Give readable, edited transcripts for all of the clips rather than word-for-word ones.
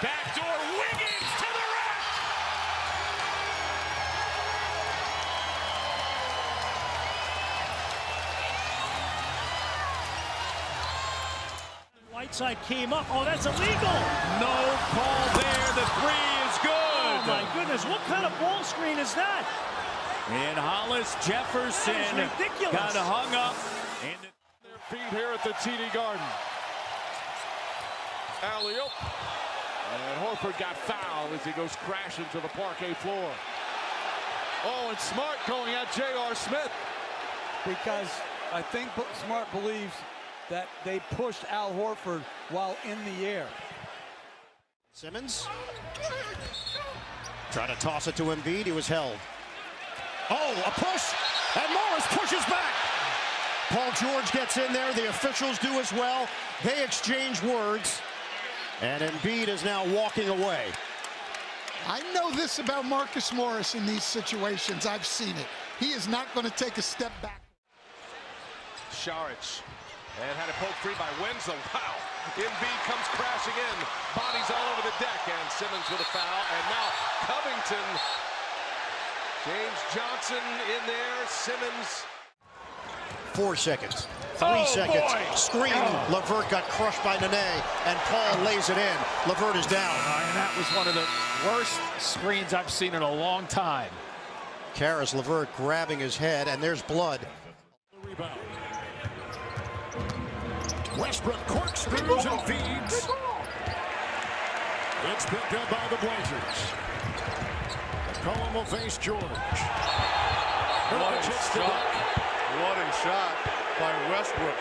Backdoor Wiggins to the rack. Whiteside came up. Oh, that's illegal. No call there. The three is good. Oh, my goodness. What kind of ball screen is that? And Hollis Jefferson ridiculous. got hung up. And their feet here at the TD Garden. Alley-oop. And Horford got fouled as he goes crashing to the parquet floor. Oh, and Smart going at J.R. Smith. Because I think Smart believes that they pushed Al Horford while in the air. Simmons trying to toss it to Embiid. He was held. Oh, a push, and Morris pushes back. Paul George gets in there. The officials do as well. They exchange words, and Embiid is now walking away. I know this about Marcus Morris in these situations. I've seen it. He is not going to take a step back. Saric. And had it poked free by Winslow. Wow. Embiid comes crashing in. Bodies all over the deck. And Simmons with a foul. And now Covington. James Johnson in there. Simmons. 4 seconds. 3 seconds. Boy. Screen. LeVert got crushed by Nene, and Paul lays it in. LeVert is down. And that was one of the worst screens I've seen in a long time. Karis LeVert grabbing his head, and there's blood. The rebound. Westbrook corkscrews and feeds. It's picked up by the Blazers. McCollum will face George. What a shot by Westbrook.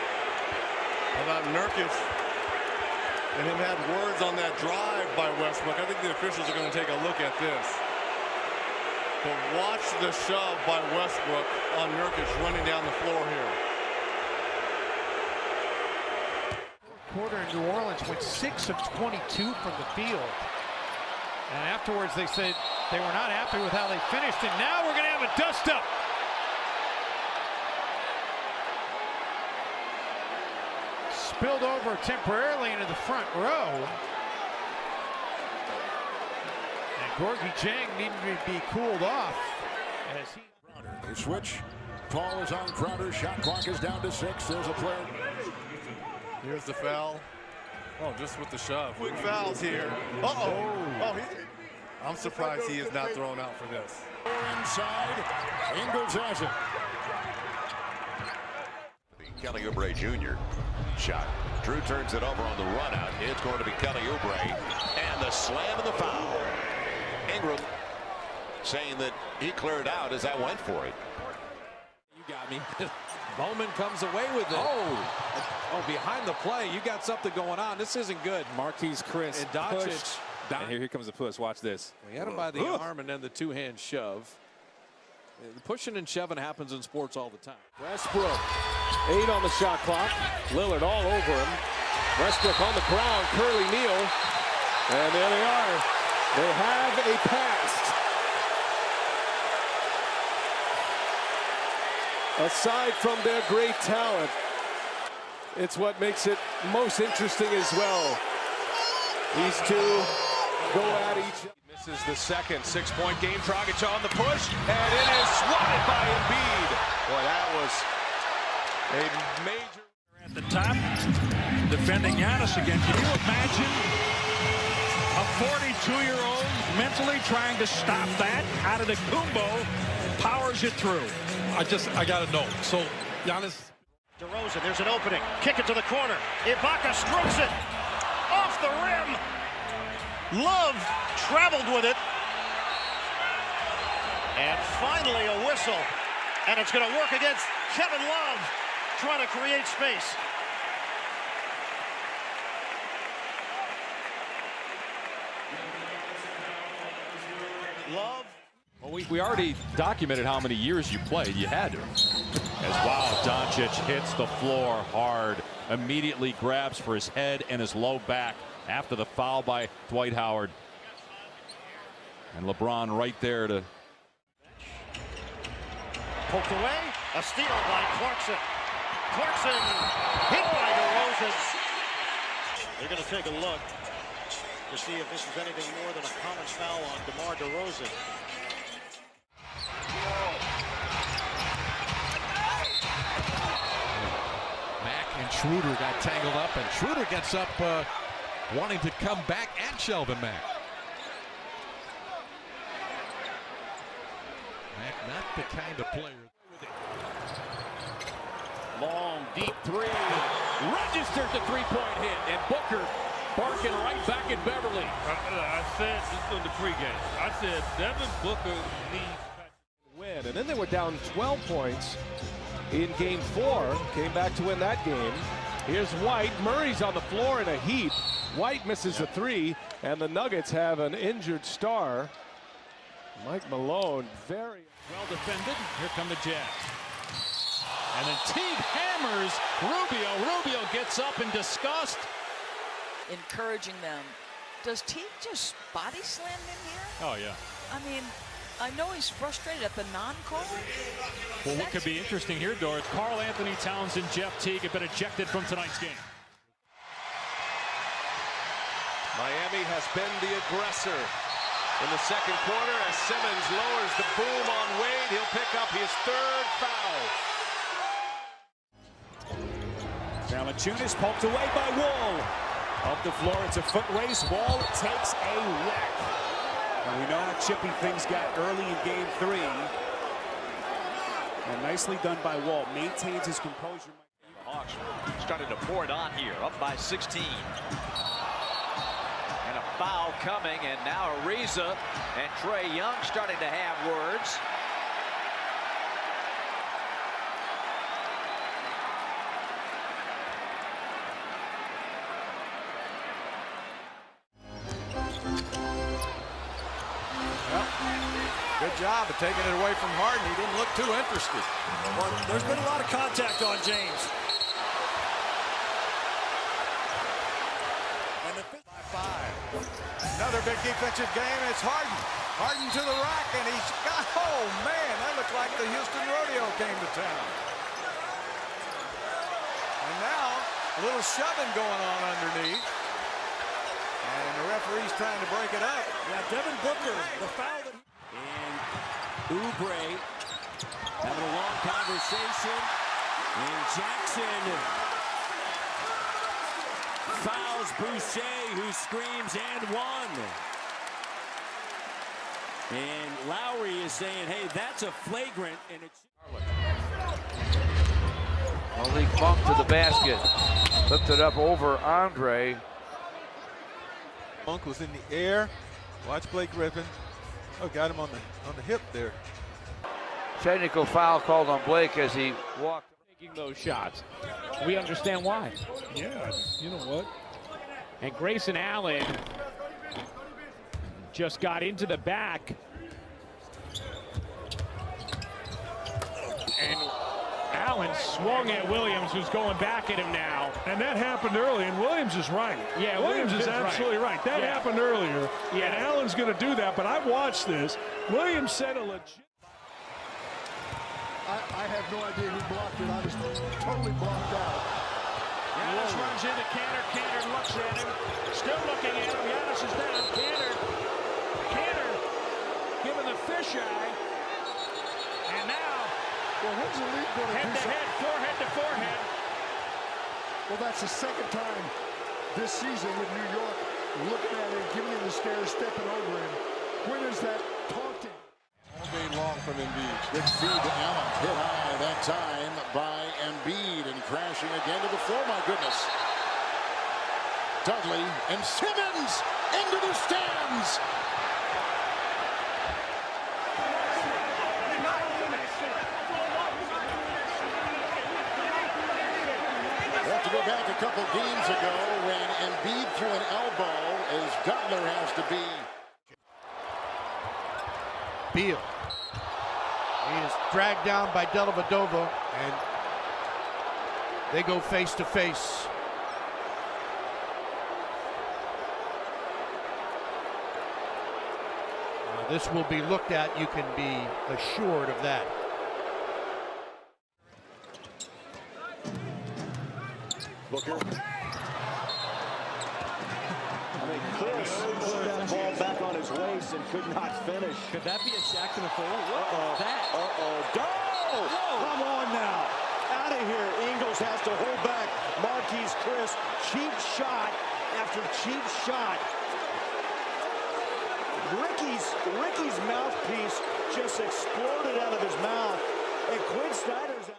About Nurkic and him had words on that drive by Westbrook. I think the officials are going to take a look at this. But watch the shove by Westbrook on Nurkic running down the floor here. Quarter in New Orleans went 6 of 22 from the field. And afterwards they said they were not happy with how they finished. And now we're going to have a dust-up. Spilled over temporarily into the front row. And Gorgie Jang needed to be cooled off. As They switch. Paul is on Crowder. Shot clock is down to 6. There's a player. Here's the foul. Oh, just with the shove. Quick fouls here. Uh-oh. I'm surprised he is not thrown out for this. Inside. Ingles has it. Kelly Oubre Jr. shot. Drew turns it over on the run out. It's going to be Kelly Oubre. And the slam and the foul. Ingram saying that he cleared out as I went for it. You got me. Bowman comes away with it. Oh, behind the play. You got something going on. This isn't good. Marquise Chris and Doncic. pushed. And here comes the push. Watch this. We had him by the arm and then the two-hand shove. The pushing and shoving happens in sports all the time. Westbrook. 8 on the shot clock. Lillard all over him. Westbrook on the ground. Curly Neal. And there they are. They have a pass. Aside from their great talent, it's what makes it most interesting as well. These two go at each other. Misses the second 6-point game. Dragic on the push, and it is swatted by Embiid. Boy, that was a major. At the top, defending Giannis again. Can you imagine a 42-year-old mentally trying to stop that? Out of the Kumbo, powers it through. I gotta know. So Giannis. DeRozan, there's an opening. Kick it to the corner. Ibaka strokes it off the rim. Love traveled with it. And finally a whistle. And it's going to work against Kevin Love, trying to create space. Love. Well, we already documented how many years you played. You had to. As wow, Doncic hits the floor hard. Immediately grabs for his head and his low back after the foul by Dwight Howard. And LeBron right there to. Poked away. A steal by Clarkson. Clarkson hit by DeRozan. They're going to take a look. to see if this was anything more than a common foul on DeMar DeRozan. Mack and Schroeder got tangled up, and Schroeder gets up wanting to come back at Shelvin Mack. Mack not the kind of player. Long, deep three. Registers the three-point hit. And Booker barking right back at Beverly. I said this on the pregame. I said Devin Booker needs win. And then they were down 12 points in game 4. Came back to win that game. Here's White. Murray's on the floor in a heap. White misses a 3, and the Nuggets have an injured star. Mike Malone, very well defended. Here come the Jazz. And then Teague hammers Rubio. Rubio gets up in disgust. Encouraging them. Does Teague just body slam him here? Oh, yeah. I mean, I know he's frustrated at the non-call. Well, what could be interesting here, Doris, Karl Anthony Towns and Jeff Teague have been ejected from tonight's game. Miami has been the aggressor in the second quarter as Simmons lowers the boom on Wade. He'll pick up his 3rd foul. Valanciunas poked away by Wall. Up the floor, it's a foot race. Wall takes a whack. And we know how chippy things got early in game 3. And nicely done by Wall. Maintains his composure. The Hawks started to pour it on here, up by 16. And a foul coming, and now Ariza and Trae Young starting to have words. Good job of taking it away from Harden. He didn't look too interested. Well, there's been a lot of contact on James. And the by 5. Another big defensive game. It's Harden. Harden to the rack, and he's got, oh man, that looked like the Houston Rodeo came to town. And now, a little shoving going on underneath. And the referee's trying to break it up. Yeah, Devin Booker, the foul that and Oubre having a long conversation. And Jackson fouls Boucher, who screams and 1. And Lowry is saying, hey, that's a flagrant. And it's Malik Monk to the basket. Lifted up over Andre. Monk was in the air. Watch Blake Griffin. Oh, got him on the hip there. Technical foul called on Blake as he walked. Taking those shots. We understand why. Yeah, you know what? And Grayson Allen just got into the back. And Allen swung at Williams, who's going back at him now. And that happened early, and Williams is right. Yeah, Williams is absolutely right. That happened earlier, yeah. And Allen's going to do that, but I watched this. Williams said a legit. I have no idea who blocked it. I was totally blocked out. Giannis runs into Cantor. Cantor looks at him. Still looking at him. Giannis is down. Cantor giving the fisheye. And now, well, when's the league going to head do to something? head, forehead to forehead. Well, that's the second time this season with New York looking at him, giving him the stare, stepping over him. When is that taunting? All day long from Embiid. Good feed to Allen. Hit high that time by Embiid and crashing again to the floor. My goodness. Dudley and Simmons into the stands. We have to go back a couple games ago when Embiid threw an elbow as Butler has to be. Beal. He is dragged down by Dellavedova, and they go face to face. This will be looked at, you can be assured of that. Booker. I mean, Chris his waist and could not finish. Could that be a Shaq in a fool? What was that? Come on now. Out of here. Ingles has to hold back Marquise Chris. Cheap shot after cheap shot. Ricky's mouthpiece just exploded out of his mouth. And Quinn Snyder's